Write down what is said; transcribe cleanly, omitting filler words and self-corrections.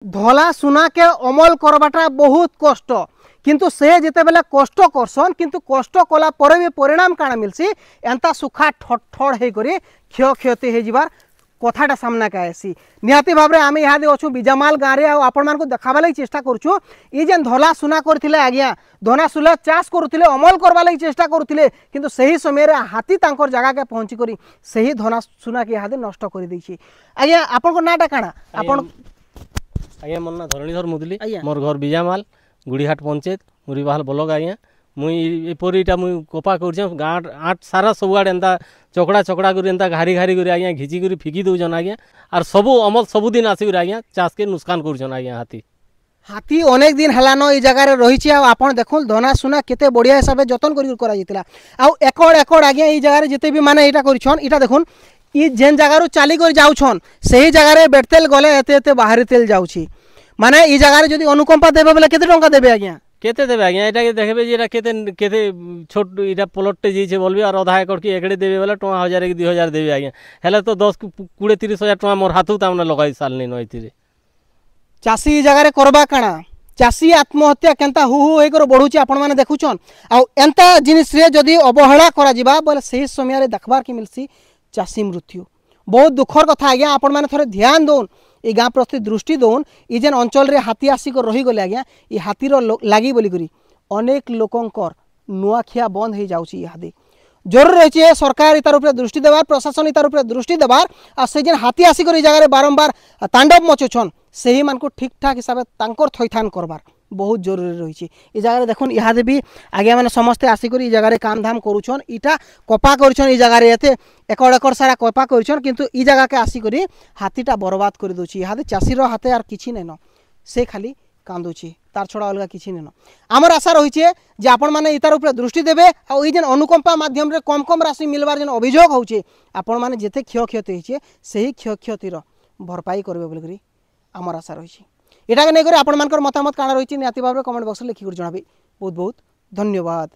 धला सुना के अमल करवाटा बहुत कष्ट किंतु से जिते बेले कष्ट करसन किंतु कष्ट कला पर भी परिणाम काना मिलसी एंता सुखा ठठड़ हे करी क्षय क्षति हे जिबार कथाटा सामना के आसी निहाती भाव में आम इहादे अच्छु बिजामाल गाँव में आपण मानक देखाबा लगी चेष्टा करूँ ये जेन धला सुना करथिले आज्ञा धना सुला चाष करुले अमल करवा लगी चेष्टा करुले किंतु सही समय हाथी तांकर जगह के पहुँची करी सही धना सुना के इहादे नष्ट कर देछि। आज्ञा आपन नाटा काना आपण आज्ञा मोर ना धरणीधर मुदली मोर घर बिजामाल गुड़ीहाट पंचायत मुरीबाहाल ब्लॉक आज्ञा मुई एपरीटा मुई कोपा कर गाँ आठ सारा सबुआड़े एंता चकड़ा चकड़ा कर एंता घारी घारी कर आज्ञा घिची कर फिकी दौन आज्ञा आर सबू अमल सबुदिन आसिक आज्ञा चाष के नुकसान कर आज्ञा हाथी हाथी अनेक दिन हेलान ये जगार रही आपन देखो धना सुना केते बढ़िया हिसाब से जतन कर एकड़ एकड़ आज्ञा ये जगार जिते भी माने यहाँ कर देखुन ये जेन जगार चलिक जाऊन से ही जगार बेटतेल गले एते बाहरी तेल जाऊँगी माने ये जगार जब अनुकंपा देवे बोले केते टंका देवे आज्ञा केते देवे आज्ञा एटा के देखबे जे केते केते छोट इटा प्लॉटटे जे बोलबे और आधा एकड़ की एकड़े देवे वाला टका 1000 कि 2000 देवे आज्ञा हेले तो 10 20 30 हजार टका मोर हाथू तामने लगाई साल नै नइतिरे चाषी ई जगार करबा काना चाषी आत्महत्या केनता हु हु होकर बढ़ुची आपण माने देखुछन आ एंता जिनिस रे जदी अवहेला करा जिबा बोले सही समय रे देखबार की मिलसी चाषी मृत्यु बहुत दुखर कथा आज्ञा आपण माने थोड़े ध्यान दौन ये गाँ प्रति दृष्टि दौन ये जेन अंचल रे हाथी आसिक रहीगले आज्ञा ये हाथीर लगी बोलिकी अनेक लोकंकर नुआखिया बंद हो जाऊँगी इहादे जरूर रही सरकार इतार उपरे दृष्टि देवार प्रशासन इतार उपरे दृष्टि देवार आ से जेन हाथी आसिक जगह बारंबार तांडव मचुछन से ही मानक ठीक ठाक हिसाब से थैथान करवार बहुत जरूरी रही है जगह देखुन इहादे भी आगे मैंने समस्ते आसिक जगह काम धाम करुछन इटा कपा कर जगह एते एकड़ एकड़ सारा कपा कर किंतु ई जगह के आसिक हाथीटा बर्बाद कर दूची इहादे चाषीर हाथे आर किछि नैन से खाली कांदुची तार छड़ा अलग किछि नैन आमर आशा रही है जे आपण माने इतार उपरे दृष्टि देबे आ ई जेन अनुकंपा माध्यम रे कम कम राशि मिलबार जेन अभियोग होउचे आपण माने जेते क्षय क्षति होइचे सही क्षय क्षतिर भरपाई करबे बोलकरी आमर आशा रही है एटा के नहीं कर आपण मानकर मतामत काना रही निहाती भाव में कमेंट बॉक्स लिखिक जणाबी बहुत बहुत धन्यवाद।